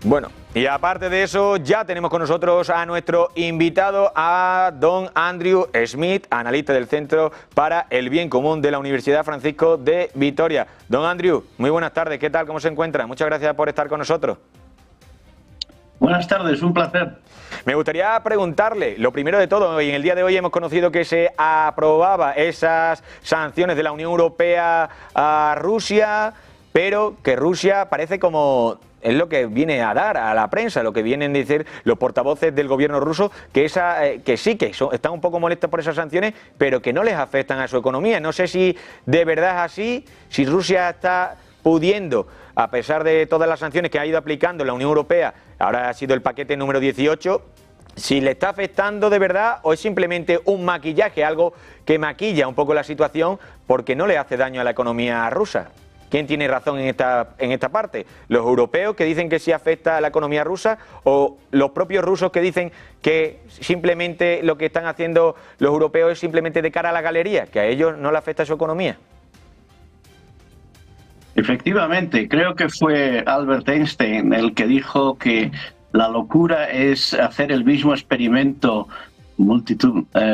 Bueno, y aparte de eso, ya tenemos con nosotros a nuestro invitado, a don Andrew Smith, analista del Centro para el Bien Común de la Universidad Francisco de Vitoria. Don Andrew, muy buenas tardes, ¿qué tal? ¿Cómo se encuentra? Muchas gracias por estar con nosotros. Buenas tardes, un placer. Me gustaría preguntarle, lo primero de todo, en el día de hoy hemos conocido que se aprobaba esas sanciones de la Unión Europea a Rusia, pero que Rusia parece como es lo que viene a dar a la prensa, lo que vienen a decir los portavoces del gobierno ruso, que están un poco molestos por esas sanciones, pero que no les afectan a su economía. No sé si de verdad es así, si Rusia está pudiendo, a pesar de todas las sanciones que ha ido aplicando la Unión Europea, ahora ha sido el paquete número 18, si le está afectando de verdad o es simplemente un maquillaje, algo que maquilla un poco la situación porque no le hace daño a la economía rusa. ¿Quién tiene razón en esta parte? ¿Los europeos que dicen que sí afecta a la economía rusa o los propios rusos que dicen que simplemente lo que están haciendo los europeos es simplemente de cara a la galería, que a ellos no le afecta a su economía? Efectivamente, creo que fue Albert Einstein el que dijo que la locura es hacer el mismo experimento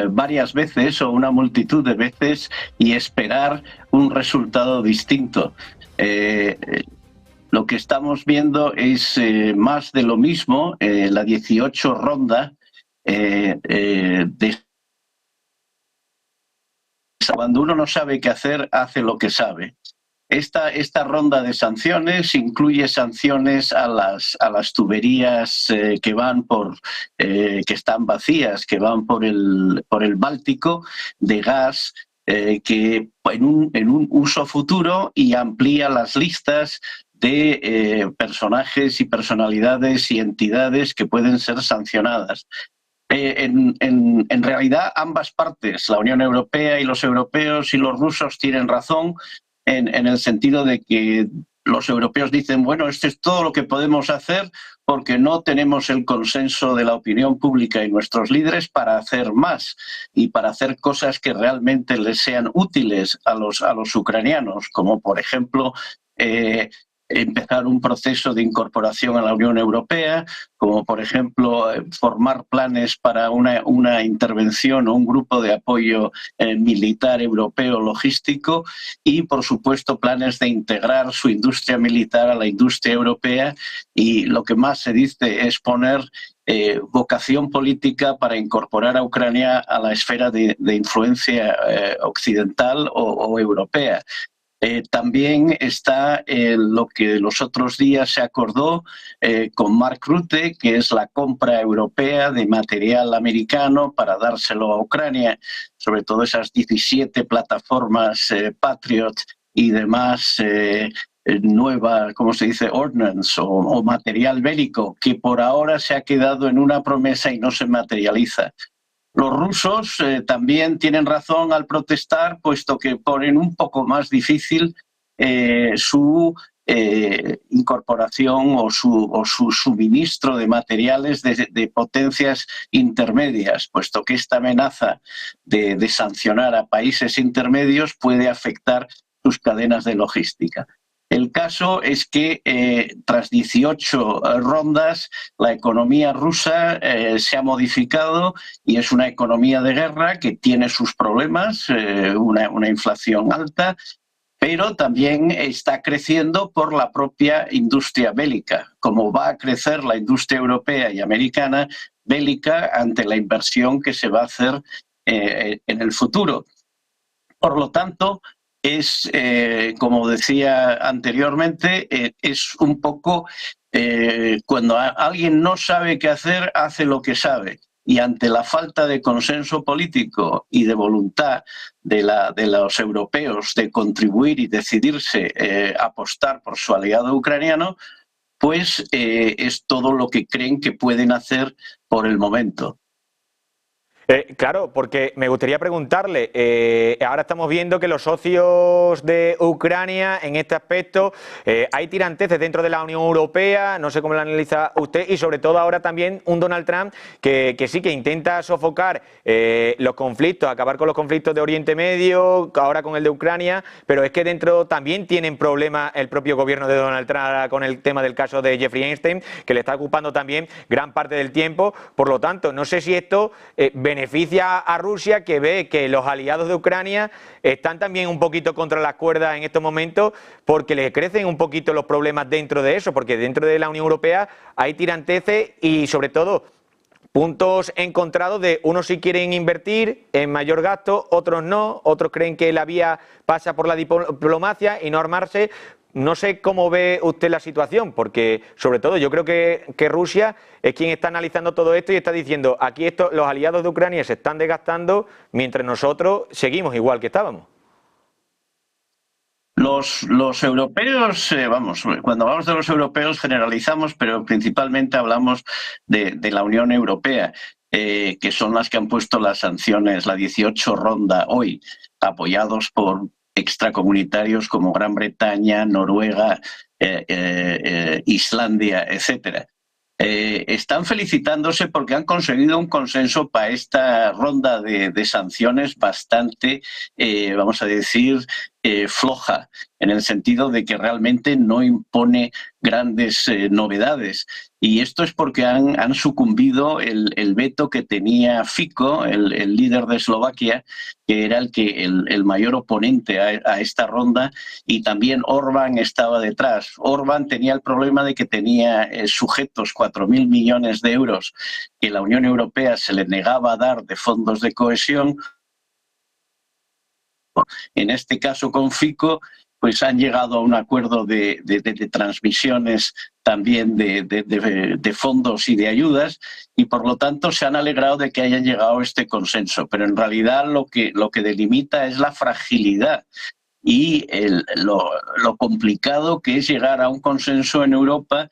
varias veces o una multitud de veces y esperar un resultado distinto. Lo que estamos viendo es más de lo mismo, la 18 ronda de cuando uno no sabe qué hacer, hace lo que sabe. Esta ronda de sanciones incluye sanciones a las tuberías que están vacías, que van por el Báltico, de gas, que en un uso futuro, y amplía las listas de personajes y personalidades y entidades que pueden ser sancionadas. En realidad, ambas partes, la Unión Europea y los europeos y los rusos, tienen razón en el sentido de que los europeos dicen, bueno, esto es todo lo que podemos hacer porque no tenemos el consenso de la opinión pública y nuestros líderes para hacer más y para hacer cosas que realmente les sean útiles a los ucranianos, como por ejemplo empezar un proceso de incorporación a la Unión Europea, como por ejemplo formar planes para una intervención o un grupo de apoyo militar europeo logístico y por supuesto planes de integrar su industria militar a la industria europea, y lo que más se dice es poner vocación política para incorporar a Ucrania a la esfera de influencia occidental o europea. También está lo que los otros días se acordó con Mark Rutte, que es la compra europea de material americano para dárselo a Ucrania, sobre todo esas 17 plataformas Patriot y demás nueva, ¿cómo se dice?, ordnance o material bélico, que por ahora se ha quedado en una promesa y no se materializa. Los rusos también tienen razón al protestar, puesto que ponen un poco más difícil su incorporación o su suministro de materiales de potencias intermedias, puesto que esta amenaza de sancionar a países intermedios puede afectar sus cadenas de logística. El caso es que tras 18 rondas, la economía rusa se ha modificado y es una economía de guerra que tiene sus problemas, una inflación alta, pero también está creciendo por la propia industria bélica, como va a crecer la industria europea y americana bélica ante la inversión que se va a hacer en el futuro. Por lo tanto, es, como decía anteriormente, es un poco cuando alguien no sabe qué hacer, hace lo que sabe. Y ante la falta de consenso político y de voluntad de los europeos de contribuir y decidirse apostar por su aliado ucraniano, pues es todo lo que creen que pueden hacer por el momento. Claro, porque me gustaría preguntarle, ahora estamos viendo que los socios de Ucrania en este aspecto, hay tiranteces dentro de la Unión Europea, no sé cómo lo analiza usted, y sobre todo ahora también un Donald Trump que sí, que intenta sofocar los conflictos, acabar con los conflictos de Oriente Medio, ahora con el de Ucrania, pero es que dentro también tienen problemas el propio gobierno de Donald Trump con el tema del caso de Jeffrey Epstein, que le está ocupando también gran parte del tiempo. Por lo tanto, no sé si esto beneficia a Rusia, que ve que los aliados de Ucrania están también un poquito contra las cuerdas en estos momentos, porque les crecen un poquito los problemas dentro de eso, porque dentro de la Unión Europea hay tiranteces y sobre todo puntos encontrados de unos sí quieren invertir en mayor gasto, otros no, otros creen que la vía pasa por la diplomacia y no armarse. No sé cómo ve usted la situación, porque sobre todo yo creo que Rusia es quien está analizando todo esto y está diciendo, aquí los aliados de Ucrania se están desgastando mientras nosotros seguimos igual que estábamos. Los europeos, vamos, cuando hablamos de los europeos generalizamos, pero principalmente hablamos de la Unión Europea, que son las que han puesto las sanciones, la 18 ronda hoy, apoyados por extracomunitarios como Gran Bretaña, Noruega, Islandia, etcétera. Están felicitándose porque han conseguido un consenso para esta ronda de sanciones bastante, vamos a decir, floja, en el sentido de que realmente no impone grandes novedades. Y esto es porque han sucumbido el veto que tenía Fico, el líder de Eslovaquia, que era el mayor oponente a esta ronda, y también Orbán estaba detrás. Orbán tenía el problema de que tenía sujetos 4.000 millones de euros que la Unión Europea se le negaba a dar de fondos de cohesión. En este caso con Fico, pues han llegado a un acuerdo de transmisiones también de fondos y de ayudas, y por lo tanto se han alegrado de que hayan llegado a este consenso. Pero en realidad lo que delimita es la fragilidad y lo complicado que es llegar a un consenso en Europa,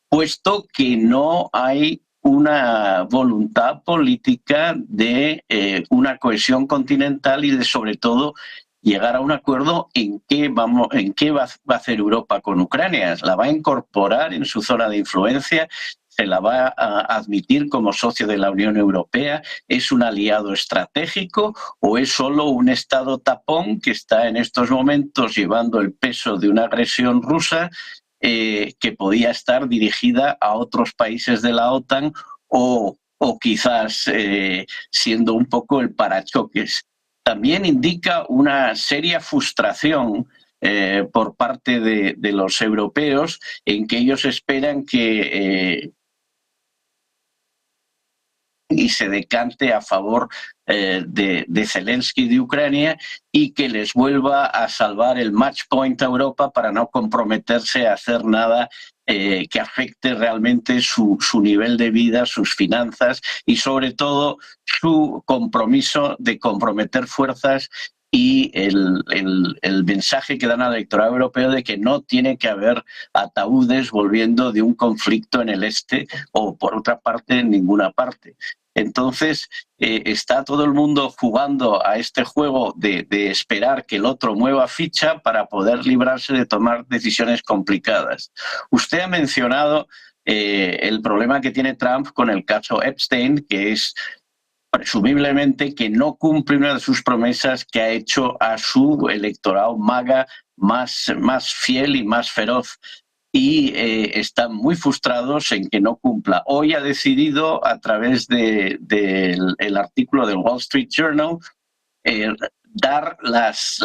puesto que no hay una voluntad política de una cohesión continental y de, sobre todo, llegar a un acuerdo en qué va a hacer Europa con Ucrania. ¿La va a incorporar en su zona de influencia? ¿Se la va a admitir como socio de la Unión Europea? ¿Es un aliado estratégico o es solo un Estado tapón que está en estos momentos llevando el peso de una agresión rusa que podía estar dirigida a otros países de la OTAN o quizás siendo un poco el parachoques? También indica una seria frustración por parte de los europeos, en que ellos esperan que y se decante a favor de Zelensky de Ucrania, y que les vuelva a salvar el match point a Europa para no comprometerse a hacer nada que afecte realmente su nivel de vida, sus finanzas y sobre todo su compromiso de comprometer fuerzas, y el mensaje que dan al electorado europeo de que no tiene que haber ataúdes volviendo de un conflicto en el este o por otra parte en ninguna parte. Entonces está todo el mundo jugando a este juego de esperar que el otro mueva ficha para poder librarse de tomar decisiones complicadas. Usted ha mencionado el problema que tiene Trump con el caso Epstein, que es presumiblemente que no cumple una de sus promesas que ha hecho a su electorado MAGA más fiel y más feroz. Y están muy frustrados en que no cumpla. Hoy ha decidido, a través del artículo del Wall Street Journal, dar las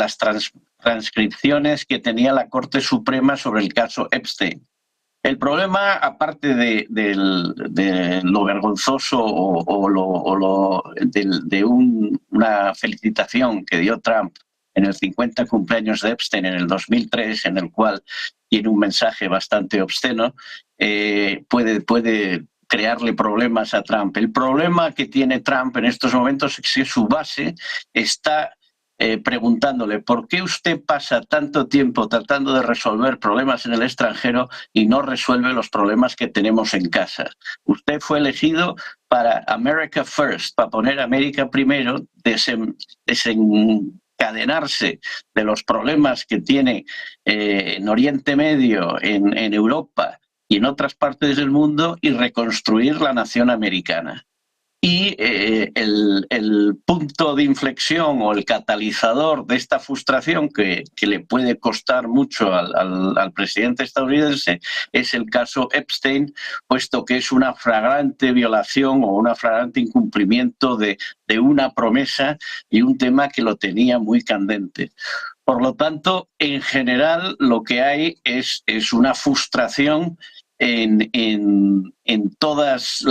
transcripciones que tenía la Corte Suprema sobre el caso Epstein. El problema, aparte de lo vergonzoso de una felicitación que dio Trump en el 50 cumpleaños de Epstein en el 2003, en el cual tiene un mensaje bastante obsceno, puede crearle problemas a Trump. El problema que tiene Trump en estos momentos es que su base está preguntándole ¿por qué usted pasa tanto tiempo tratando de resolver problemas en el extranjero y no resuelve los problemas que tenemos en casa? Usted fue elegido para America First, para poner América primero, desencadenarse de los problemas que tiene en Oriente Medio, en Europa y en otras partes del mundo y reconstruir la nación americana. Y el punto de inflexión o el catalizador de esta frustración que le puede costar mucho al presidente estadounidense es el caso Epstein, puesto que es una flagrante violación o un flagrante incumplimiento de una promesa y un tema que lo tenía muy candente. Por lo tanto, en general lo que hay es una frustración en todos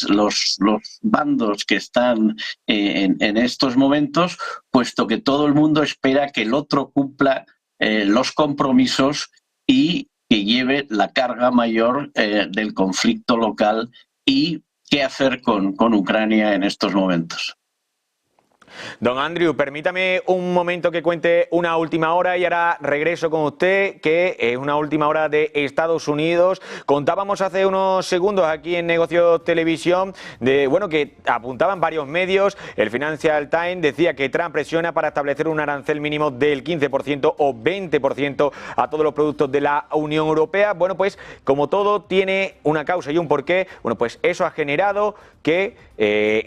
los bandos que están en estos momentos, puesto que todo el mundo espera que el otro cumpla los compromisos y que lleve la carga mayor del conflicto local y qué hacer con Ucrania en estos momentos. Don Andrew, permítame un momento que cuente una última hora y ahora regreso con usted, que es una última hora de Estados Unidos. Contábamos hace unos segundos aquí en Negocios Televisión que apuntaban varios medios. El Financial Times decía que Trump presiona para establecer un arancel mínimo del 15% o 20% a todos los productos de la Unión Europea. Bueno, pues como todo tiene una causa y un porqué, bueno, pues eso ha generado que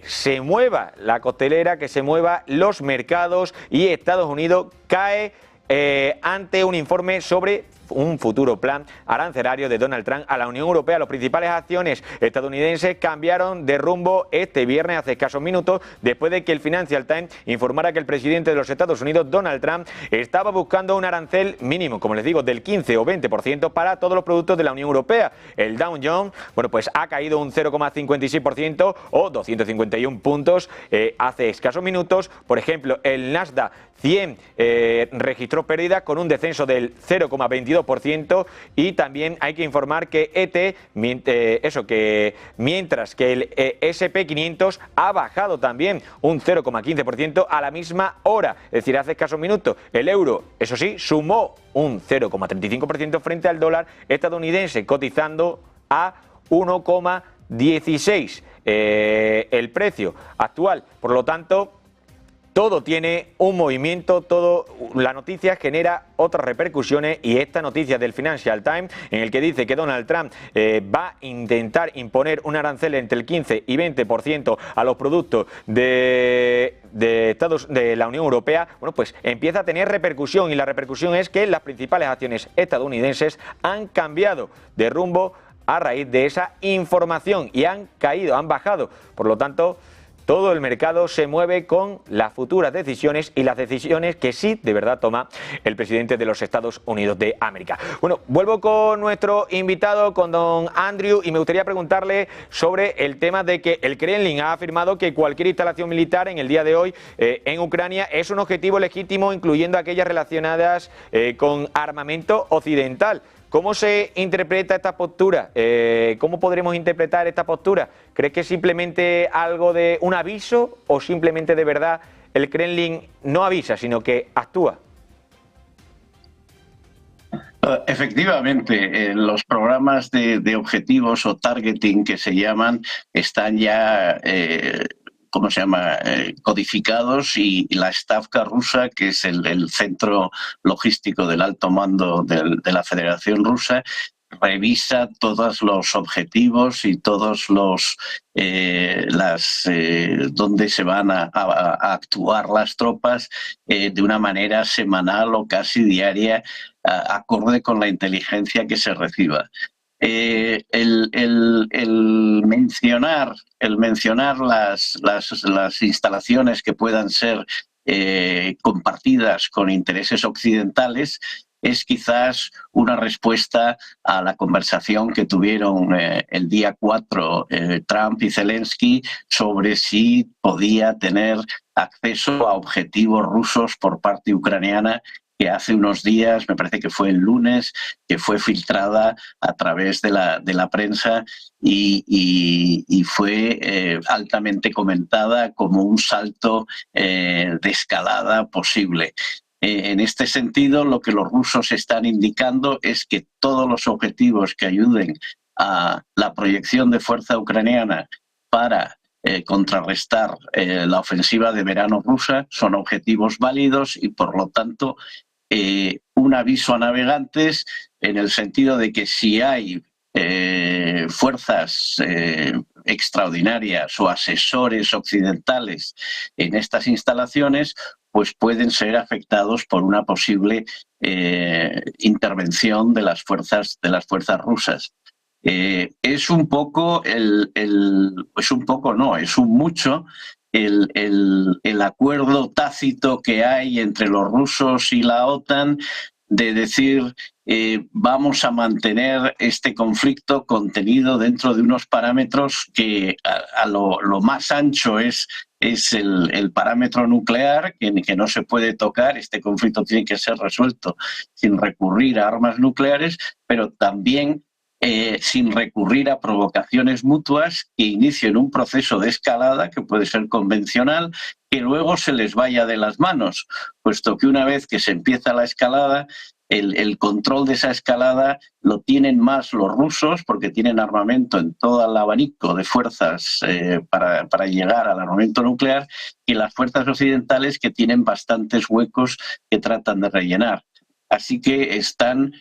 se mueva la costelera, que se mueva los mercados y Estados Unidos cae ante un informe sobre un futuro plan arancelario de Donald Trump a la Unión Europea. Las principales acciones estadounidenses cambiaron de rumbo este viernes, hace escasos minutos, después de que el Financial Times informara que el presidente de los Estados Unidos, Donald Trump, estaba buscando un arancel mínimo, como les digo, del 15 o 20% para todos los productos de la Unión Europea. El Dow Jones, bueno, pues ha caído un 0,56% o 251 puntos hace escasos minutos. Por ejemplo, el Nasdaq 100 registró pérdidas con un descenso del 0,22% y también hay que informar que mientras que el S&P 500 ha bajado también un 0,15% a la misma hora, es decir, hace escasos minutos. El euro, eso sí, sumó un 0,35% frente al dólar estadounidense, cotizando a 1,16 el precio actual. Por lo tanto, todo tiene un movimiento, la noticia genera otras repercusiones y esta noticia del Financial Times, en el que dice que Donald Trump va a intentar imponer un arancel entre el 15 y 20% a los productos de la Unión Europea, bueno, pues empieza a tener repercusión y la repercusión es que las principales acciones estadounidenses han cambiado de rumbo a raíz de esa información y han bajado. Por lo tanto, todo el mercado se mueve con las futuras decisiones y las decisiones que sí de verdad toma el presidente de los Estados Unidos de América. Bueno, vuelvo con nuestro invitado, con don Andrew, y me gustaría preguntarle sobre el tema de que el Kremlin ha afirmado que cualquier instalación militar en el día de hoy en Ucrania es un objetivo legítimo, incluyendo aquellas relacionadas con armamento occidental. ¿Cómo se interpreta esta postura? ¿Cómo podremos interpretar esta postura? ¿Crees que es simplemente algo de un aviso o simplemente de verdad el Kremlin no avisa, sino que actúa? Efectivamente, los programas de objetivos o targeting que se llaman están ya codificados y la Stavka rusa, que es el centro logístico del alto mando de la Federación Rusa, revisa todos los objetivos y todos los donde se van a actuar las tropas de una manera semanal o casi diaria, acorde con la inteligencia que se reciba. El mencionar las instalaciones que puedan ser compartidas con intereses occidentales es quizás una respuesta a la conversación que tuvieron el día 4 Trump y Zelensky sobre si podía tener acceso a objetivos rusos por parte ucraniana que hace unos días, me parece que fue el lunes, que fue filtrada a través de la prensa y fue altamente comentada como un salto de escalada posible. En este sentido, lo que los rusos están indicando es que todos los objetivos que ayuden a la proyección de fuerza ucraniana para contrarrestar la ofensiva de verano rusa son objetivos válidos y, por lo tanto, un aviso a navegantes en el sentido de que si hay fuerzas extraordinarias o asesores occidentales en estas instalaciones, pues pueden ser afectados por una posible intervención de las fuerzas rusas. Es un poco es un mucho el acuerdo tácito que hay entre los rusos y la OTAN de decir vamos a mantener este conflicto contenido dentro de unos parámetros que a lo más ancho es el parámetro nuclear, que no se puede tocar. Este conflicto tiene que ser resuelto sin recurrir a armas nucleares, pero también sin recurrir a provocaciones mutuas que inicien un proceso de escalada que puede ser convencional, que luego se les vaya de las manos, puesto que una vez que se empieza la escalada, el control de esa escalada lo tienen más los rusos, porque tienen armamento en todo el abanico de fuerzas para llegar al armamento nuclear, y las fuerzas occidentales, que tienen bastantes huecos que tratan de rellenar. Así que están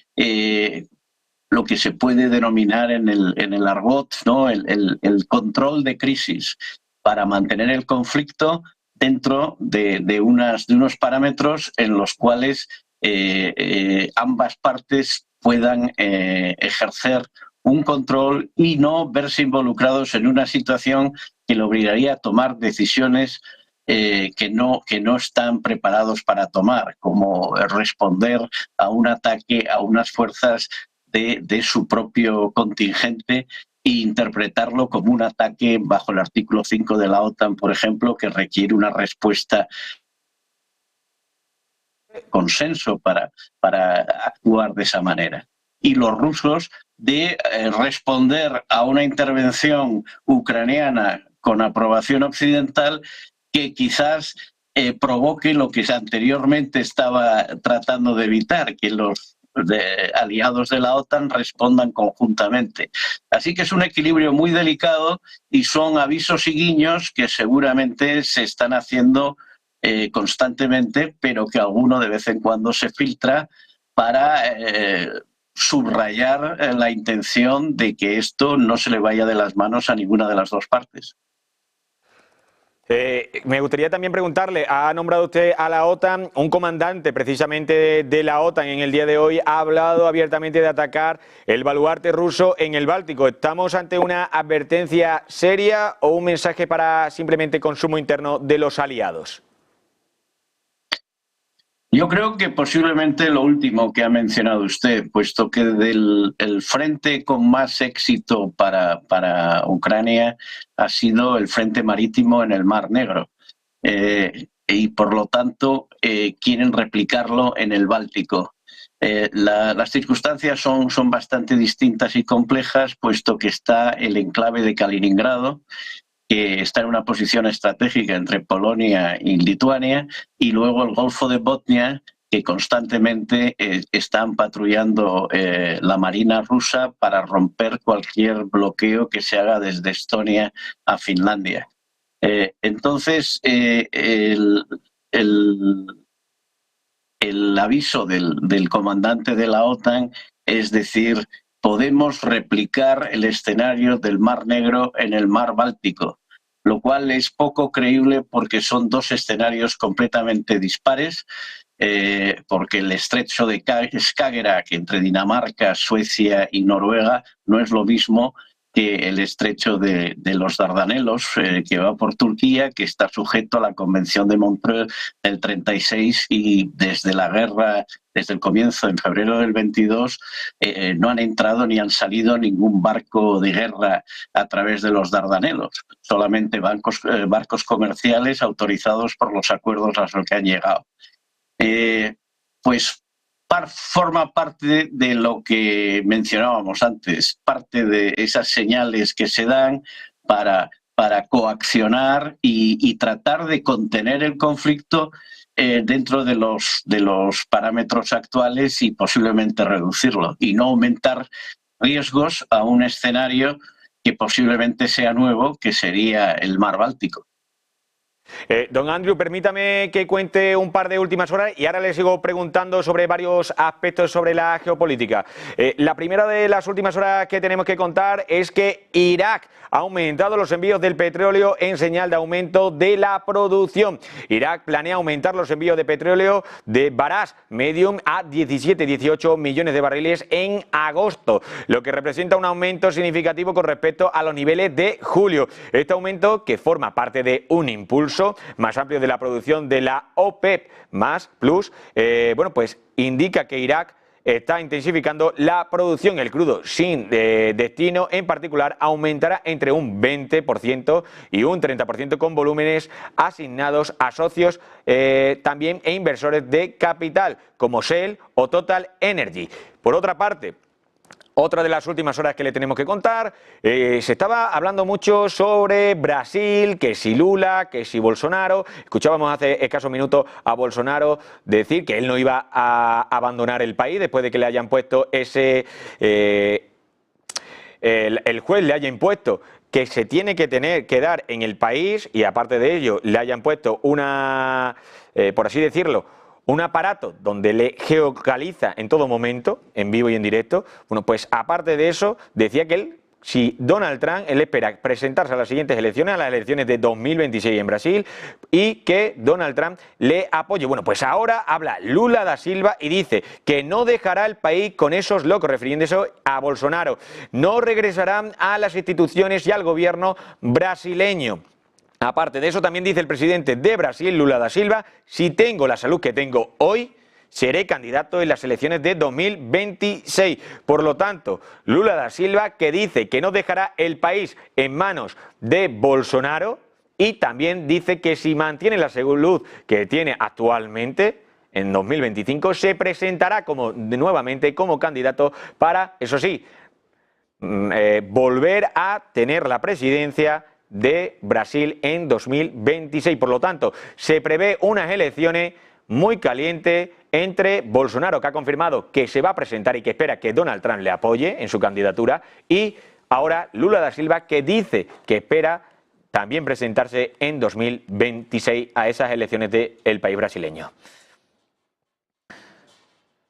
lo que se puede denominar en el argot, ¿no? el control de crisis, para mantener el conflicto dentro de unos parámetros en los cuales ambas partes puedan ejercer un control y no verse involucrados en una situación que le obligaría a tomar decisiones que no están preparados para tomar, como responder a un ataque a unas fuerzas de su propio contingente e interpretarlo como un ataque bajo el artículo 5 de la OTAN, por ejemplo, que requiere una respuesta consenso para actuar de esa manera. Y los rusos de responder a una intervención ucraniana con aprobación occidental que quizás provoque lo que anteriormente estaba tratando de evitar, que los aliados de la OTAN respondan conjuntamente. Así que es un equilibrio muy delicado y son avisos y guiños que seguramente se están haciendo constantemente, pero que alguno de vez en cuando se filtra para subrayar la intención de que esto no se le vaya de las manos a ninguna de las dos partes. Me gustaría también preguntarle, ha nombrado usted a la OTAN, un comandante precisamente de la OTAN en el día de hoy ha hablado abiertamente de atacar el baluarte ruso en el Báltico. ¿Estamos ante una advertencia seria o un mensaje para simplemente consumo interno de los aliados? Yo creo que posiblemente lo último que ha mencionado usted, puesto que el frente con más éxito para Ucrania ha sido el frente marítimo en el Mar Negro. Y por lo tanto quieren replicarlo en el Báltico. Las circunstancias son bastante distintas y complejas, puesto que está el enclave de Kaliningrado, que está en una posición estratégica entre Polonia y Lituania, y luego el Golfo de Botnia, que constantemente están patrullando la Marina rusa para romper cualquier bloqueo que se haga desde Estonia a Finlandia. Entonces, el aviso del comandante de la OTAN es decir, podemos replicar el escenario del Mar Negro en el Mar Báltico, lo cual es poco creíble porque son dos escenarios completamente dispares, porque el estrecho de Skagerrak entre Dinamarca, Suecia y Noruega no es lo mismo que el estrecho de los Dardanelos, que va por Turquía, que está sujeto a la Convención de Montreux del 36, y desde la guerra, desde el comienzo, en febrero del 22, no han entrado ni han salido ningún barco de guerra a través de los Dardanelos, solamente barcos comerciales autorizados por los acuerdos a los que han llegado. pues forma parte de lo que mencionábamos antes, parte de esas señales que se dan para coaccionar y tratar de contener el conflicto dentro de los parámetros actuales y posiblemente reducirlo y no aumentar riesgos a un escenario que posiblemente sea nuevo, que sería el mar Báltico. Don Andrew, permítame que cuente un par de últimas horas y ahora le sigo preguntando sobre varios aspectos sobre la geopolítica. La primera de las últimas horas que tenemos que contar es que Irak ha aumentado los envíos del petróleo en señal de aumento de la producción. Irak planea aumentar los envíos de petróleo de Baras Medium a 17-18 millones de barriles en agosto, lo que representa un aumento significativo con respecto a los niveles de julio. Este aumento, que forma parte de un impulso más amplio de la producción de la OPEP más Plus, pues indica que Irak está intensificando la producción. El crudo sin destino, en particular, aumentará entre un 20% y un 30% con volúmenes asignados a socios también e inversores de capital, como Shell o Total Energy. Por otra parte, otra de las últimas horas que le tenemos que contar, se estaba hablando mucho sobre Brasil, que si Lula, que si Bolsonaro. Escuchábamos hace escasos minutos a Bolsonaro decir que él no iba a abandonar el país después de que le hayan puesto ese... el juez le haya impuesto que se tiene que quedar en el país y aparte de ello le hayan puesto una, por así decirlo, un aparato donde le geolocaliza en todo momento, en vivo y en directo. Bueno, pues aparte de eso, decía que él, si Donald Trump, él espera presentarse a las siguientes elecciones, a las elecciones de 2026 en Brasil, y que Donald Trump le apoye. Bueno, pues ahora habla Lula da Silva y dice que no dejará el país con esos locos, refiriéndose a Bolsonaro. No regresarán a las instituciones y al gobierno brasileño. Aparte de eso, también dice el presidente de Brasil, Lula da Silva, si tengo la salud que tengo hoy, seré candidato en las elecciones de 2026. Por lo tanto, Lula da Silva, que dice que no dejará el país en manos de Bolsonaro, y también dice que si mantiene la salud que tiene actualmente, en 2025 se presentará nuevamente como candidato para, eso sí, volver a tener la presidencia de Brasil en 2026. Por lo tanto, se prevé unas elecciones muy calientes entre Bolsonaro, que ha confirmado que se va a presentar y que espera que Donald Trump le apoye en su candidatura, y ahora Lula da Silva, que dice que espera también presentarse en 2026 a esas elecciones del país brasileño.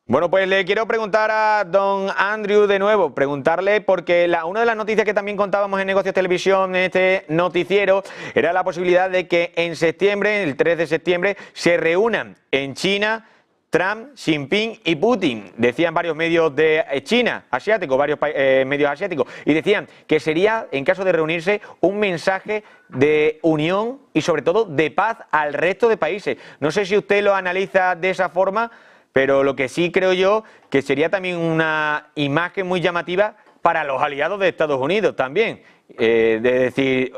Bueno, pues le quiero preguntar a don Andrew de nuevo, preguntarle porque una de las noticias que también contábamos en Negocios Televisión, en este noticiero, era la posibilidad de que en septiembre, el 3 de septiembre, se reúnan en China Trump, Xi Jinping y Putin. Decían varios medios de China, asiáticos, varios medios asiáticos, y decían que sería, en caso de reunirse, un mensaje de unión y sobre todo de paz al resto de países. No sé si usted lo analiza de esa forma, pero lo que sí creo yo que sería también una imagen muy llamativa para los aliados de Estados Unidos también. De decir,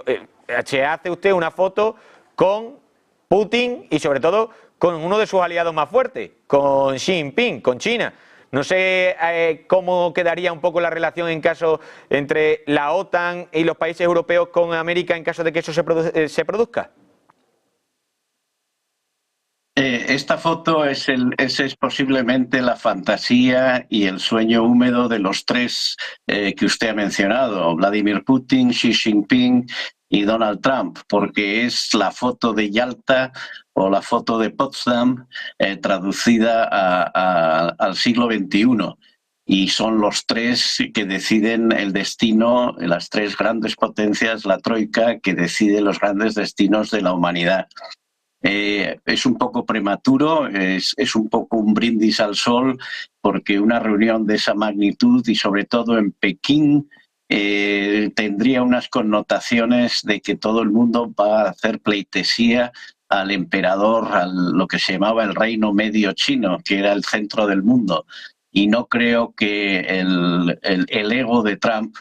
se hace usted una foto con Putin y sobre todo con uno de sus aliados más fuertes, con Xi Jinping, con China. No sé cómo quedaría un poco la relación en caso entre la OTAN y los países europeos con América en caso de que eso se produzca. Esta foto es posiblemente la fantasía y el sueño húmedo de los tres que usted ha mencionado, Vladimir Putin, Xi Jinping y Donald Trump, porque es la foto de Yalta o la foto de Potsdam traducida al siglo XXI. Y son los tres que deciden el destino, las tres grandes potencias, la troika, que decide los grandes destinos de la humanidad. Es un poco prematuro, es un poco un brindis al sol, porque una reunión de esa magnitud y sobre todo en Pekín tendría unas connotaciones de que todo el mundo va a hacer pleitesía al emperador, a lo que se llamaba el Reino Medio Chino, que era el centro del mundo. Y no creo que el ego de Trump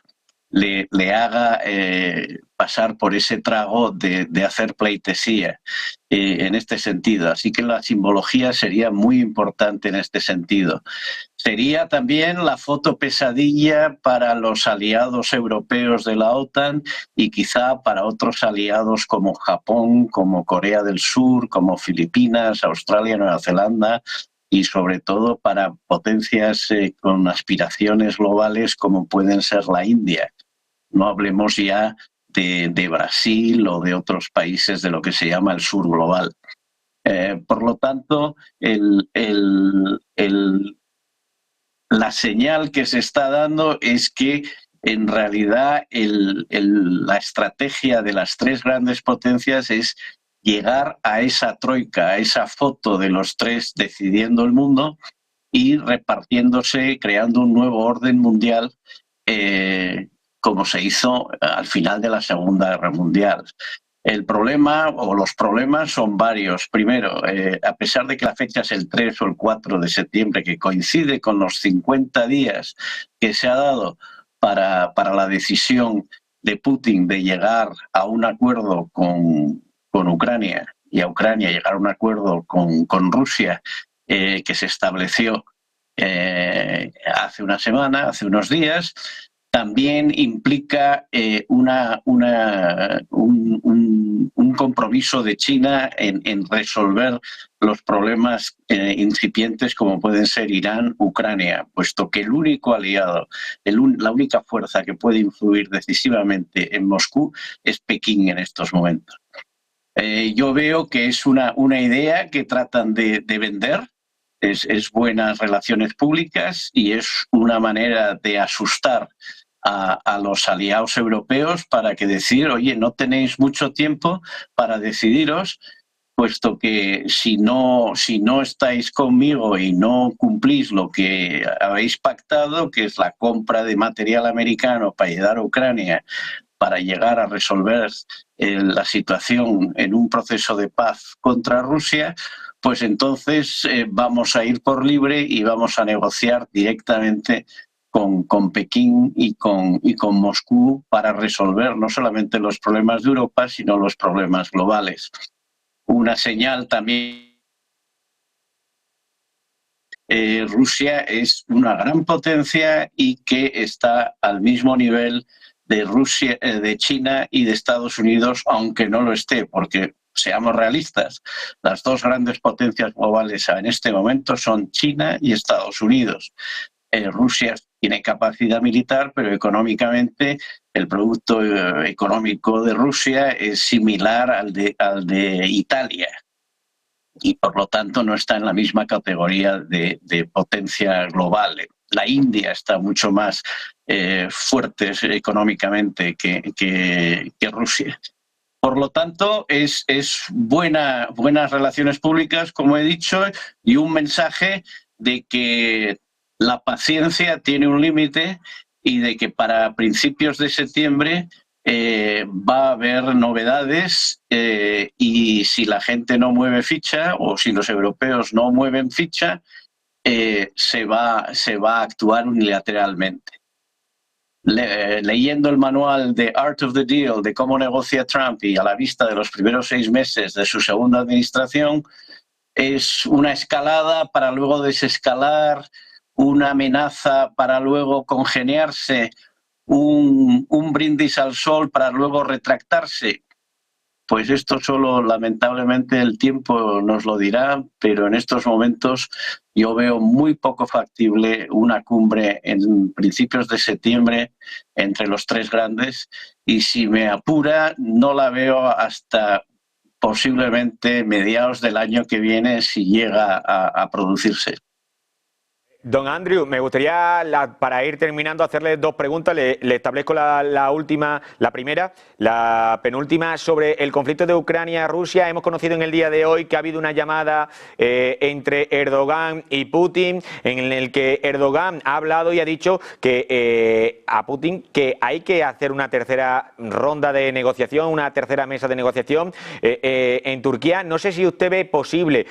le haga pasar por ese trago de hacer pleitesía en este sentido. Así que la simbología sería muy importante en este sentido. Sería también la foto pesadilla para los aliados europeos de la OTAN y quizá para otros aliados como Japón, como Corea del Sur, como Filipinas, Australia, Nueva Zelanda, y sobre todo para potencias con aspiraciones globales como pueden ser la India. No hablemos ya de Brasil o de otros países de lo que se llama el sur global. Por lo tanto, la señal que se está dando es que en realidad la estrategia de las tres grandes potencias es llegar a esa troika, a esa foto de los tres decidiendo el mundo y repartiéndose, creando un nuevo orden mundial, como se hizo al final de la Segunda Guerra Mundial. El problema o los problemas son varios. Primero, a pesar de que la fecha es el 3 o el 4 de septiembre, que coincide con los 50 días que se ha dado para la decisión de Putin de llegar a un acuerdo con Ucrania y a Ucrania llegar a un acuerdo con Rusia, que se estableció hace una semana, hace unos días, también implica un compromiso de China en resolver los problemas incipientes como pueden ser Irán, Ucrania, puesto que el único aliado, la única fuerza que puede influir decisivamente en Moscú es Pekín en estos momentos. Yo veo que es una idea que tratan de vender, es buenas relaciones públicas y es una manera de asustar a los aliados europeos para que decir, oye, no tenéis mucho tiempo para decidiros, puesto que si no estáis conmigo y no cumplís lo que habéis pactado, que es la compra de material americano para ayudar a Ucrania, para llegar a resolver la situación en un proceso de paz contra Rusia, pues entonces vamos a ir por libre y vamos a negociar directamente con Pekín y con Moscú para resolver no solamente los problemas de Europa, sino los problemas globales. Una señal también. Rusia es una gran potencia y que está al mismo nivel de Rusia, de China y de Estados Unidos, aunque no lo esté, porque seamos realistas, las dos grandes potencias globales en este momento son China y Estados Unidos. Rusia tiene capacidad militar, pero económicamente el producto económico de Rusia es similar al de Italia y por lo tanto no está en la misma categoría de potencia global. La India está mucho más fuerte económicamente que Rusia. Por lo tanto, es buenas relaciones públicas, como he dicho, y un mensaje de que la paciencia tiene un límite y de que para principios de septiembre va a haber novedades y si la gente no mueve ficha o si los europeos no mueven ficha, se va a actuar unilateralmente. Leyendo el manual de Art of the Deal, de cómo negocia Trump y a la vista de los primeros 6 meses de su segunda administración, es una escalada para luego desescalar, una amenaza para luego congeniarse, un brindis al sol para luego retractarse. Pues esto solo lamentablemente el tiempo nos lo dirá, pero en estos momentos yo veo muy poco factible una cumbre en principios de septiembre entre los tres grandes y si me apura no la veo hasta posiblemente mediados del año que viene si llega a producirse. Don Andrew, me gustaría, para ir terminando, hacerle 2 preguntas. Le establezco la última, la primera, la penúltima, sobre el conflicto de Ucrania-Rusia. Hemos conocido en el día de hoy que ha habido una llamada entre Erdogan y Putin, en el que Erdogan ha hablado y ha dicho que a Putin que hay que hacer una tercera ronda de negociación, una tercera mesa de negociación en Turquía. No sé si usted ve posible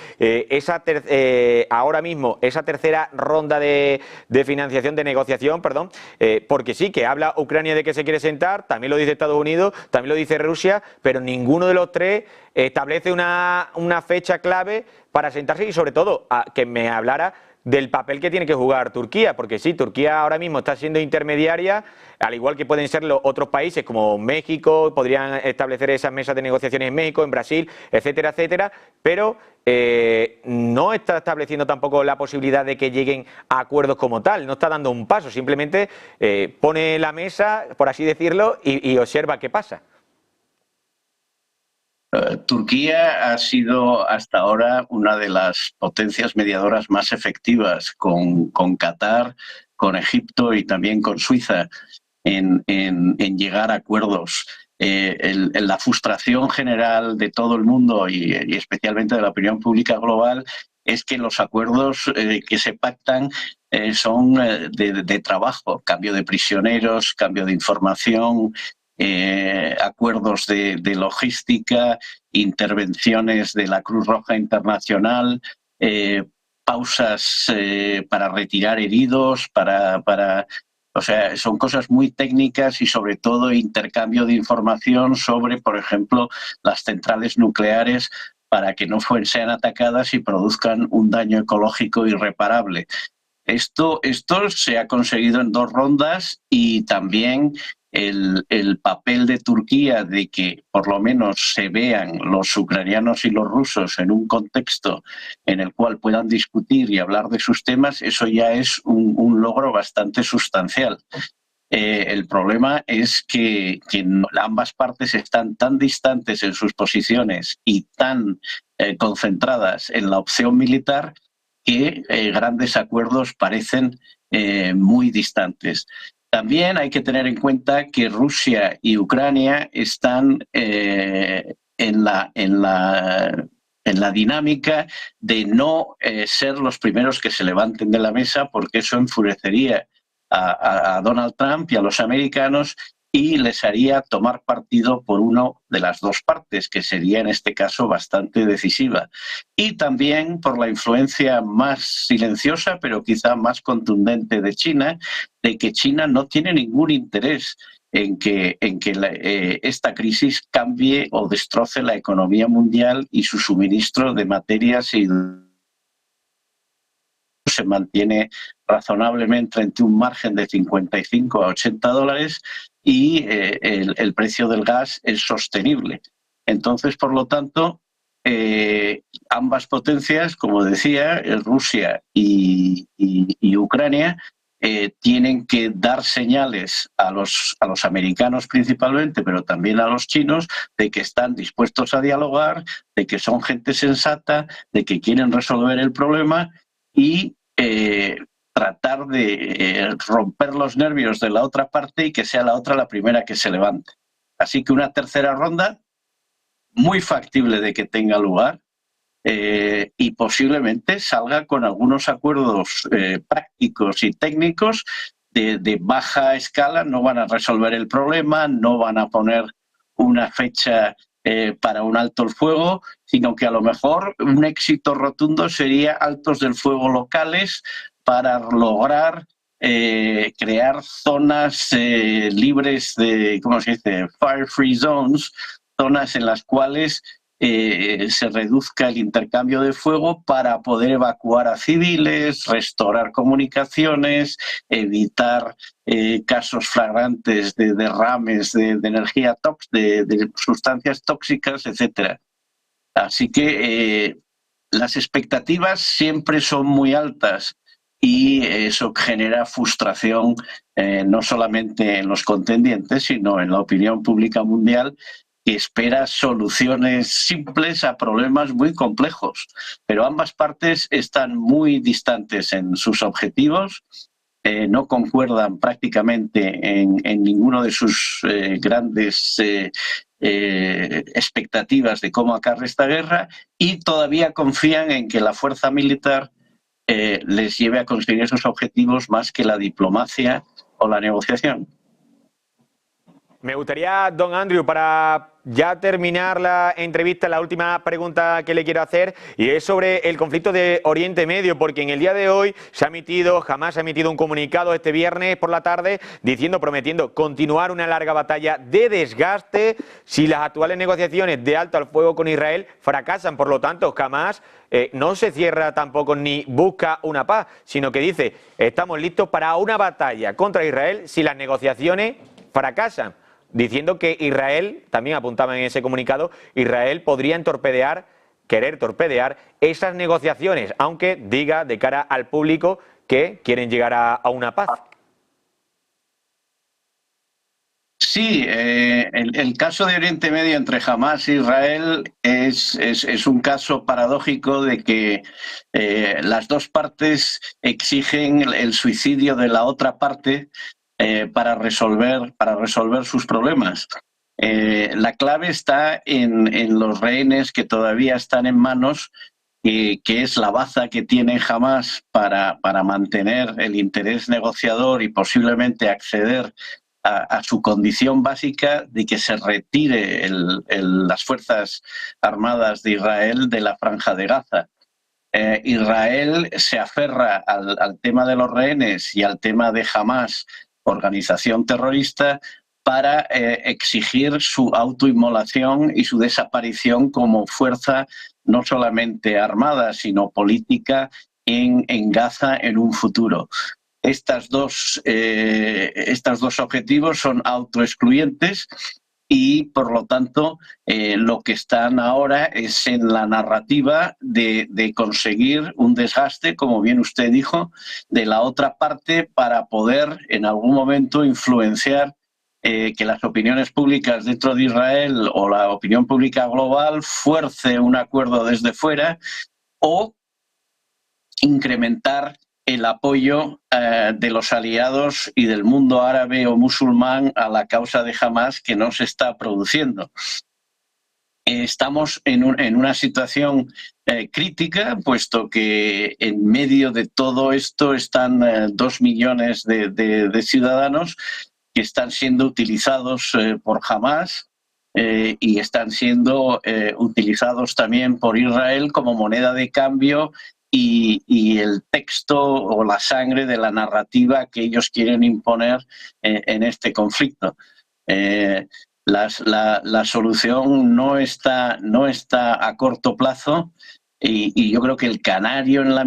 ahora mismo esa tercera ronda ronda de financiación, de negociación, perdón, porque sí, que habla Ucrania de que se quiere sentar, también lo dice Estados Unidos, también lo dice Rusia, pero ninguno de los tres establece una fecha clave para sentarse y sobre todo que me hablara del papel que tiene que jugar Turquía, porque sí, Turquía ahora mismo está siendo intermediaria, al igual que pueden ser los otros países como México, podrían establecer esas mesas de negociaciones en México, en Brasil, etcétera, etcétera, pero no está estableciendo tampoco la posibilidad de que lleguen a acuerdos como tal, no está dando un paso, simplemente pone la mesa, por así decirlo, y observa qué pasa. Turquía ha sido hasta ahora una de las potencias mediadoras más efectivas con Qatar, con Egipto y también con Suiza en llegar a acuerdos. La frustración general de todo el mundo y especialmente de la opinión pública global es que los acuerdos que se pactan son de trabajo, cambio de prisioneros, cambio de información, acuerdos de logística, intervenciones de la Cruz Roja Internacional, pausas para retirar heridos, o sea, son cosas muy técnicas y sobre todo intercambio de información sobre, por ejemplo, las centrales nucleares para que no sean atacadas y produzcan un daño ecológico irreparable. Esto se ha conseguido en 2 rondas y también el papel de Turquía de que por lo menos se vean los ucranianos y los rusos en un contexto en el cual puedan discutir y hablar de sus temas, eso ya es un logro bastante sustancial. El problema es que ambas partes están tan distantes en sus posiciones y tan concentradas en la opción militar que grandes acuerdos parecen muy distantes. También hay que tener en cuenta que Rusia y Ucrania están en la dinámica de no ser los primeros que se levanten de la mesa, porque eso enfurecería a Donald Trump y a los americanos y les haría tomar partido por una de las dos partes, que sería en este caso bastante decisiva. Y también por la influencia más silenciosa, pero quizá más contundente de China, de que China no tiene ningún interés en que esta crisis cambie o destroce la economía mundial y su suministro de materias y se mantiene razonablemente entre un margen de 55 a 80 dólares y el precio del gas es sostenible. Entonces, por lo tanto, ambas potencias, como decía, Rusia y Ucrania, tienen que dar señales a los americanos principalmente, pero también a los chinos, de que están dispuestos a dialogar, de que son gente sensata, de que quieren resolver el problema y tratar de romper los nervios de la otra parte y que sea la otra la primera que se levante. Así que una tercera ronda muy factible de que tenga lugar y posiblemente salga con algunos acuerdos prácticos y técnicos de baja escala. No van a resolver el problema, no van a poner una fecha para un alto el fuego, sino que a lo mejor un éxito rotundo sería altos del fuego locales para lograr crear zonas libres de, ¿cómo se dice?, fire free zones, zonas en las cuales se reduzca el intercambio de fuego para poder evacuar a civiles, restaurar comunicaciones, evitar casos flagrantes de derrames de energía de sustancias tóxicas, etc. Así que las expectativas siempre son muy altas y eso genera frustración no solamente en los contendientes, sino en la opinión pública mundial, que espera soluciones simples a problemas muy complejos. Pero ambas partes están muy distantes en sus objetivos, no concuerdan prácticamente en ninguno de sus grandes expectativas de cómo acabar esta guerra y todavía confían en que la fuerza militar les lleve a conseguir esos objetivos más que la diplomacia o la negociación. Me gustaría, don Andrew, para ya terminar la entrevista, la última pregunta que le quiero hacer, y es sobre el conflicto de Oriente Medio, porque en el día de hoy Hamás ha emitido un comunicado este viernes por la tarde prometiendo continuar una larga batalla de desgaste si las actuales negociaciones de alto al fuego con Israel fracasan. Por lo tanto, Hamás no se cierra tampoco ni busca una paz, sino que dice: estamos listos para una batalla contra Israel si las negociaciones fracasan, diciendo que Israel, también apuntaba en ese comunicado, Israel podría querer torpedear esas negociaciones, aunque diga de cara al público que quieren llegar a una paz. Sí, el caso de Oriente Medio entre Hamás e Israel es un caso paradójico de que las dos partes exigen el suicidio de la otra parte para resolver sus problemas. La clave está en los rehenes que todavía están en manos, que es la baza que tiene Hamás para mantener el interés negociador y posiblemente acceder a su condición básica de que se retire las Fuerzas Armadas de Israel de la Franja de Gaza. Israel se aferra al tema de los rehenes y al tema de Hamás, organización terrorista, para exigir su autoinmolación y su desaparición como fuerza no solamente armada, sino política en Gaza en un futuro. Estos dos objetivos son autoexcluyentes y, por lo tanto, lo que están ahora es en la narrativa de conseguir un desgaste, como bien usted dijo, de la otra parte para poder en algún momento influenciar que las opiniones públicas dentro de Israel o la opinión pública global fuerce un acuerdo desde fuera o incrementar el apoyo de los aliados y del mundo árabe o musulmán a la causa de Hamás, que no se está produciendo. Estamos en una situación crítica, puesto que en medio de todo esto están 2 millones de ciudadanos que están siendo utilizados por Hamás y están siendo utilizados también por Israel como moneda de cambio y el texto o la sangre de la narrativa que ellos quieren imponer en este conflicto. La solución no está a corto plazo y yo creo que el canario en la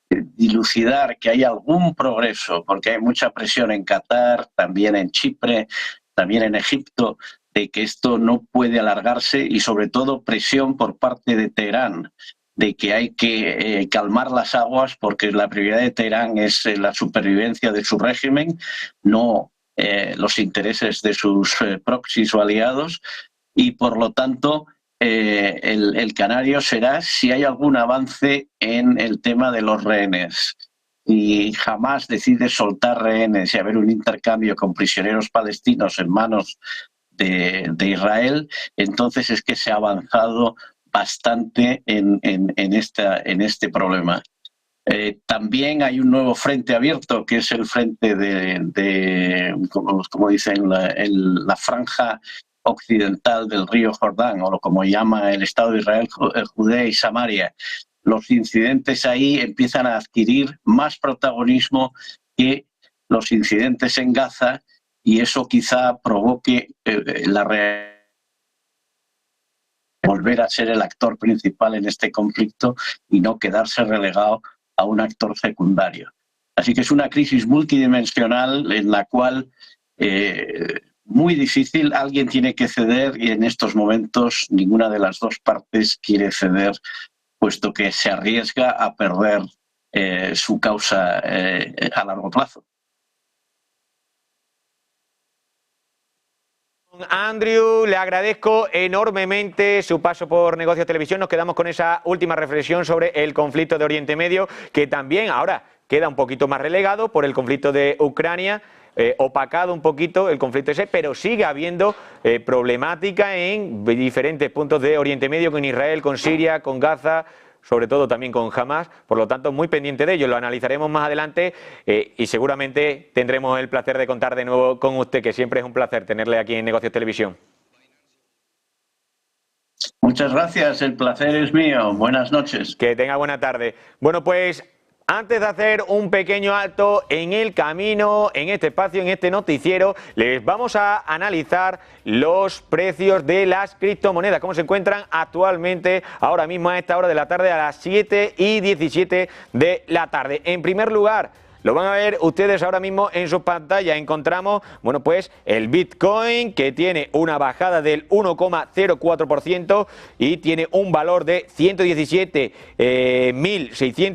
dilucidar que hay algún progreso, porque hay mucha presión en Qatar, también en Chipre, también en Egipto, de que esto no puede alargarse y sobre todo presión por parte de Teherán, de que hay que calmar las aguas porque la prioridad de Teherán es la supervivencia de su régimen, no los intereses de sus proxies o aliados, y por lo tanto el canario será si hay algún avance en el tema de los rehenes. Y Hamás decide soltar rehenes y haber un intercambio con prisioneros palestinos en manos de Israel, entonces es que se ha avanzado bastante en este problema. También hay un nuevo frente abierto, que es el frente como dicen, la franja occidental del río Jordán, o como llama el Estado de Israel, Judea y Samaria. Los incidentes ahí empiezan a adquirir más protagonismo que los incidentes en Gaza, y eso quizá provoque volver a ser el actor principal en este conflicto y no quedarse relegado a un actor secundario. Así que es una crisis multidimensional en la cual muy difícil, alguien tiene que ceder, y en estos momentos ninguna de las dos partes quiere ceder, puesto que se arriesga a perder su causa a largo plazo. Andrew, le agradezco enormemente su paso por Negocios Televisión. Nos quedamos con esa última reflexión sobre el conflicto de Oriente Medio, que también ahora queda un poquito más relegado por el conflicto de Ucrania, opacado un poquito el conflicto ese, pero sigue habiendo problemática en diferentes puntos de Oriente Medio, con Israel, con Siria, con Gaza, sobre todo también con Hamas, por lo tanto muy pendiente de ello, lo analizaremos más adelante y seguramente tendremos el placer de contar de nuevo con usted, que siempre es un placer tenerle aquí en Negocios Televisión. Muchas gracias, el placer es mío. Buenas noches. Que tenga buena tarde. Bueno, pues antes de hacer un pequeño alto en el camino, en este espacio, en este noticiero, les vamos a analizar los precios de las criptomonedas, cómo se encuentran actualmente, ahora mismo a esta hora de la tarde, a las 7:17 de la tarde. En primer lugar, lo van a ver ustedes ahora mismo en su pantalla. Encontramos, bueno, pues el Bitcoin, que tiene una bajada del 1,04% y tiene un valor de 117.600